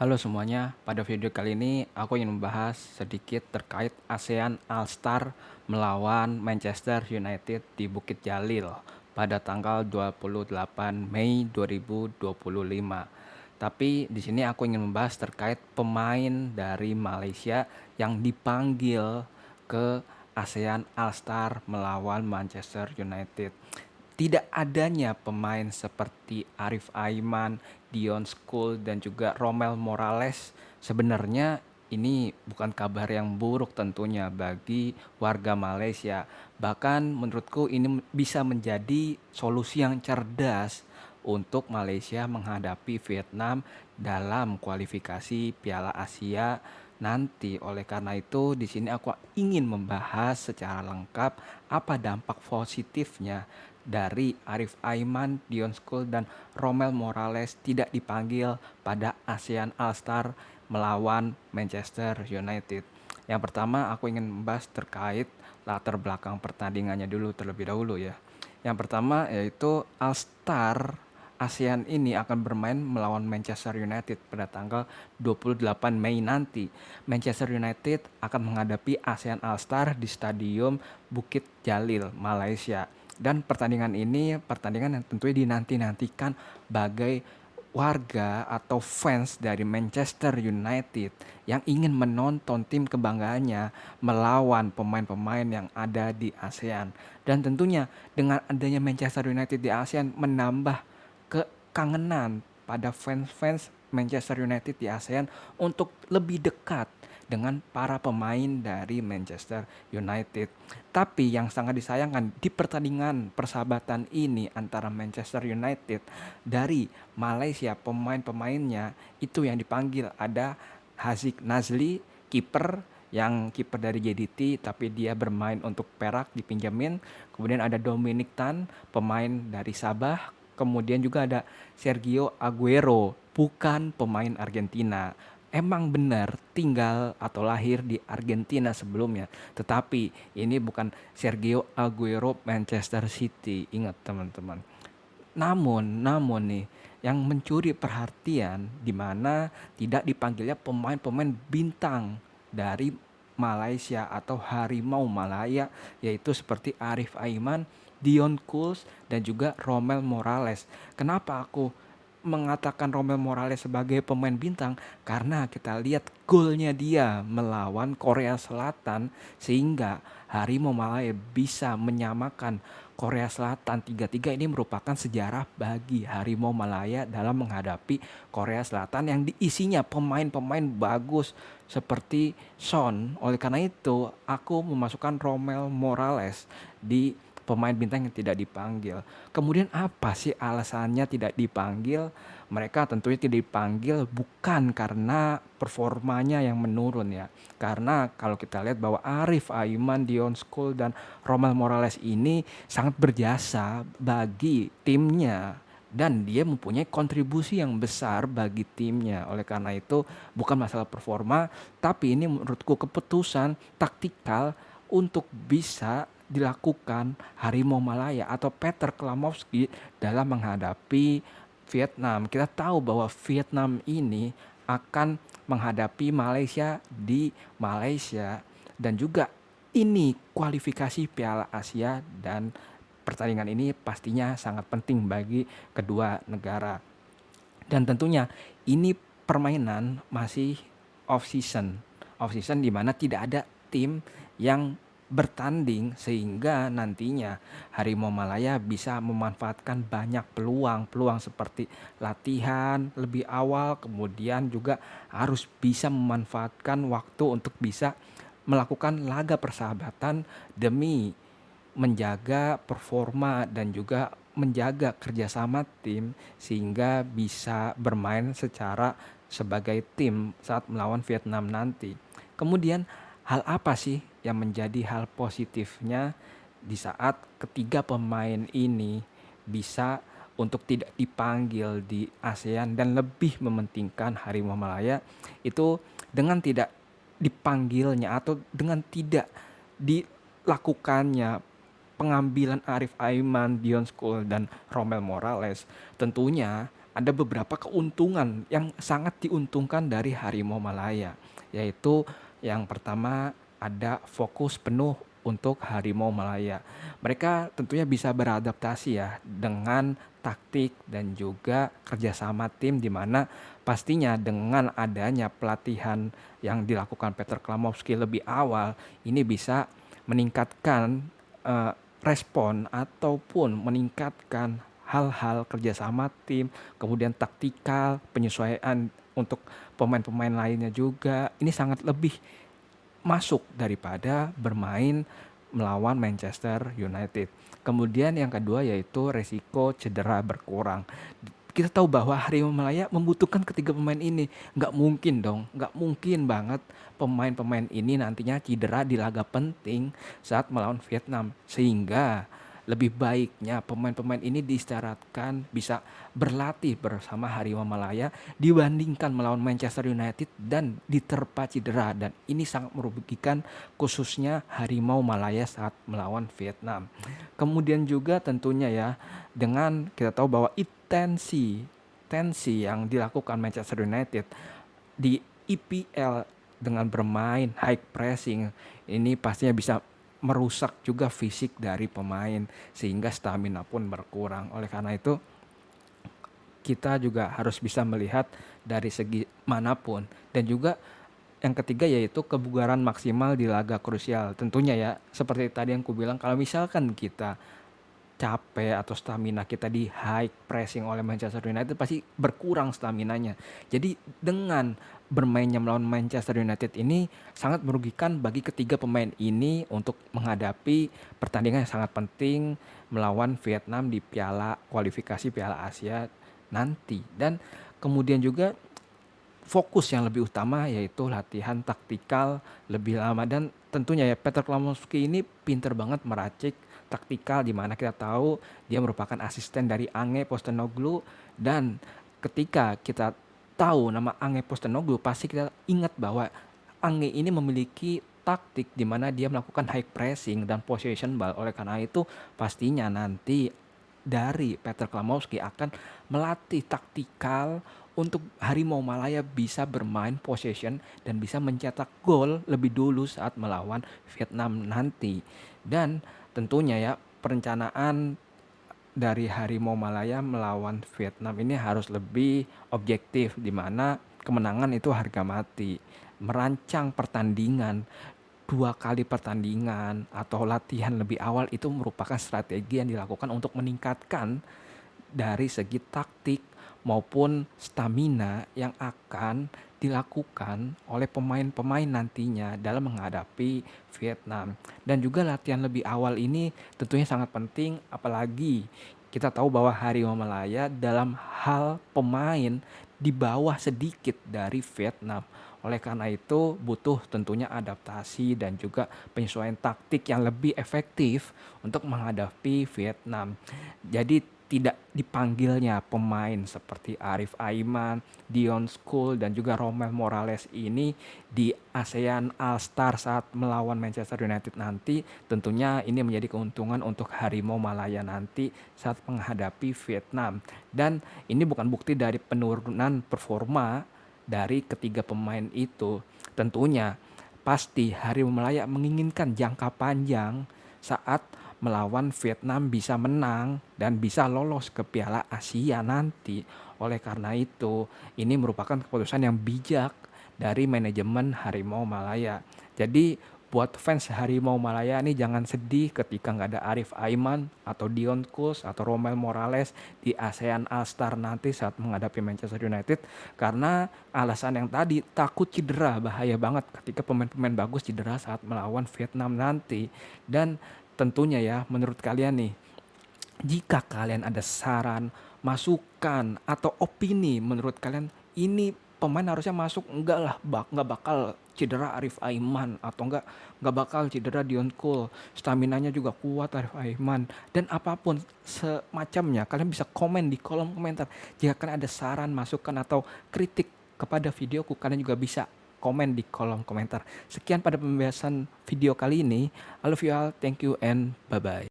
Halo semuanya, pada video kali ini aku ingin membahas sedikit terkait ASEAN All-Star melawan Manchester United di Bukit Jalil pada tanggal 28 Mei 2025. Tapi di sini aku ingin membahas terkait pemain dari Malaysia yang dipanggil ke ASEAN All-Star melawan Manchester United. Tidak adanya pemain seperti Arif Aiman, Dion School, dan juga Romel Morales sebenarnya ini bukan kabar yang buruk tentunya bagi warga Malaysia. Bahkan menurutku ini bisa menjadi solusi yang cerdas untuk Malaysia menghadapi Vietnam dalam kualifikasi Piala Asia nanti. Oleh karena itu, di sini aku ingin membahas secara lengkap apa dampak positifnya dari Arif Aiman, Dion School, dan Romel Morales tidak dipanggil pada ASEAN All-Star melawan Manchester United. Yang pertama aku ingin membahas terkait latar belakang pertandingannya dulu terlebih dahulu ya. Yang pertama yaitu All-Star ASEAN ini akan bermain melawan Manchester United pada tanggal 28 Mei nanti. Manchester United akan menghadapi ASEAN All-Star di Stadium Bukit Jalil, Malaysia. Dan pertandingan ini pertandingan yang tentunya dinanti-nantikan bagai warga atau fans dari Manchester United yang ingin menonton tim kebanggaannya melawan pemain-pemain yang ada di ASEAN. Dan tentunya dengan adanya Manchester United di ASEAN menambah kekangenan pada fans-fans Manchester United di ASEAN untuk lebih dekat dengan para pemain dari Manchester United. Tapi yang sangat disayangkan di pertandingan persahabatan ini antara Manchester United dari Malaysia, pemain-pemainnya itu yang dipanggil ada Haziq Nazli, kiper yang kiper dari JDT tapi dia bermain untuk Perak dipinjamin. Kemudian ada Dominic Tan, pemain dari Sabah. Kemudian juga ada Sergio Aguero, bukan pemain Argentina. Emang benar tinggal atau lahir di Argentina sebelumnya, tetapi ini bukan Sergio Aguero Manchester City. Ingat teman-teman. Namun nih yang mencuri perhatian di mana tidak dipanggilnya pemain-pemain bintang dari Malaysia atau Harimau Malaya, yaitu seperti Arif Aiman, Dion Kuls, dan juga Romel Morales. Kenapa aku mengatakan Romel Morales sebagai pemain bintang? Karena kita lihat golnya dia melawan Korea Selatan sehingga Harimau Malaya bisa menyamakan Korea Selatan 3-3. Ini merupakan sejarah bagi Harimau Malaya dalam menghadapi Korea Selatan yang diisinya pemain-pemain bagus seperti Son. Oleh karena itu, aku memasukkan Romel Morales di pemain bintang yang tidak dipanggil. Kemudian apa sih alasannya tidak dipanggil? Mereka tentunya tidak dipanggil bukan karena performanya yang menurun ya. Karena kalau kita lihat bahwa Arif Aiman, Dion School, dan Romel Morales ini sangat berjasa bagi timnya dan dia mempunyai kontribusi yang besar bagi timnya. Oleh karena itu bukan masalah performa, tapi ini menurutku keputusan taktikal untuk bisa dilakukan Harimau Malaya atau Peter Klamovski dalam menghadapi Vietnam. Kita tahu bahwa Vietnam ini akan menghadapi Malaysia di Malaysia dan juga ini kualifikasi Piala Asia dan pertandingan ini pastinya sangat penting bagi kedua negara. Dan tentunya ini permainan masih off season. Off season di mana tidak ada tim yang bertanding sehingga nantinya Harimau Malaya bisa memanfaatkan banyak peluang seperti latihan lebih awal, kemudian juga harus bisa memanfaatkan waktu untuk bisa melakukan laga persahabatan demi menjaga performa dan juga menjaga kerjasama tim sehingga bisa bermain secara sebagai tim saat melawan Vietnam nanti. Kemudian hal apa sih yang menjadi hal positifnya di saat ketiga pemain ini bisa untuk tidak dipanggil di ASEAN dan lebih mementingkan Harimau Malaya itu dengan tidak dipanggilnya atau dengan tidak dilakukannya pengambilan Arif Aiman, Dion School, dan Romel Morales tentunya ada beberapa keuntungan yang sangat diuntungkan dari Harimau Malaya, yaitu yang pertama ada fokus penuh untuk Harimau Malaya. Mereka tentunya bisa beradaptasi ya dengan taktik dan juga kerjasama tim, di mana pastinya dengan adanya pelatihan yang dilakukan Peter Klamowski lebih awal, ini bisa meningkatkan eh, respon ataupun meningkatkan hal-hal kerjasama tim, kemudian taktikal, penyesuaian untuk pemain-pemain lainnya juga. Ini sangat lebih masuk daripada bermain melawan Manchester United. Kemudian yang kedua yaitu resiko cedera berkurang. Kita tahu bahwa Harimau Malaya membutuhkan ketiga pemain ini. Nggak mungkin dong, nggak mungkin banget pemain-pemain ini nantinya cedera di laga penting saat melawan Vietnam. Sehingga lebih baiknya pemain-pemain ini disyaratkan bisa berlatih bersama Harimau Malaya dibandingkan melawan Manchester United dan diterpa cedera, dan ini sangat merugikan khususnya Harimau Malaya saat melawan Vietnam. Kemudian juga tentunya ya, dengan kita tahu bahwa tensi yang dilakukan Manchester United di EPL dengan bermain high pressing, ini pastinya bisa merusak juga fisik dari pemain sehingga stamina pun berkurang. Oleh karena itu kita juga harus bisa melihat dari segi manapun. Dan juga yang ketiga yaitu kebugaran maksimal di laga krusial. Tentunya ya, seperti tadi yang ku bilang, kalau misalkan kita capek atau stamina kita di high pressing oleh Manchester United, pasti berkurang staminanya. Jadi dengan bermainnya melawan Manchester United ini sangat merugikan bagi ketiga pemain ini untuk menghadapi pertandingan yang sangat penting melawan Vietnam di kualifikasi Piala Asia nanti. Dan kemudian juga fokus yang lebih utama yaitu latihan taktikal lebih lama, dan tentunya ya Peter Klamowski ini pinter banget meracik taktikal, di mana kita tahu dia merupakan asisten dari Ange Postecoglou. Dan ketika kita tahu nama Ange Postecoglou, pasti kita ingat bahwa Ange ini memiliki taktik di mana dia melakukan high pressing dan possession ball. Oleh karena itu pastinya nanti dari Peter Klamowski akan melatih taktikal untuk Harimau Malaya bisa bermain possession dan bisa mencetak gol lebih dulu saat melawan Vietnam nanti. Dan tentunya ya, perencanaan dari Harimau Malaya melawan Vietnam ini harus lebih objektif, di mana kemenangan itu harga mati. Merancang pertandingan 2 kali pertandingan atau latihan lebih awal itu merupakan strategi yang dilakukan untuk meningkatkan dari segi taktik maupun stamina yang akan dilakukan oleh pemain-pemain nantinya dalam menghadapi Vietnam. Dan juga latihan lebih awal ini tentunya sangat penting, apalagi kita tahu bahwa Harimau Malaya dalam hal pemain di bawah sedikit dari Vietnam. Oleh karena itu butuh tentunya adaptasi dan juga penyesuaian taktik yang lebih efektif untuk menghadapi Vietnam. Jadi tidak dipanggilnya pemain seperti Arif Aiman, Dion School, dan juga Romel Morales ini di ASEAN All-Star saat melawan Manchester United nanti, tentunya ini menjadi keuntungan untuk Harimau Malaya nanti saat menghadapi Vietnam. Dan ini bukan bukti dari penurunan performa dari ketiga pemain itu. Tentunya pasti Harimau Malaya menginginkan jangka panjang saat melawan Vietnam bisa menang dan bisa lolos ke Piala Asia nanti. Oleh karena itu, ini merupakan keputusan yang bijak dari manajemen Harimau Malaya. Jadi buat fans Harimau Malaya ini jangan sedih ketika nggak ada Arif Aiman atau Dion Kus atau Romel Morales di ASEAN All-Star nanti saat menghadapi Manchester United, karena alasan yang tadi, takut cedera, bahaya banget ketika pemain-pemain bagus cedera saat melawan Vietnam nanti. Dan tentunya ya, menurut kalian nih, jika kalian ada saran, masukan, atau opini menurut kalian ini pemain harusnya masuk, enggak lah, nggak bakal cedera Arif Aiman, atau enggak bakal cedera Dion Cole, staminanya juga kuat Arif Aiman, dan apapun semacamnya, kalian bisa komen di kolom komentar. Jika kalian ada saran, masukan, atau kritik kepada videoku, kalian juga bisa komen di kolom komentar. Sekian pada pembahasan video kali ini. I love you all, thank you, and bye-bye.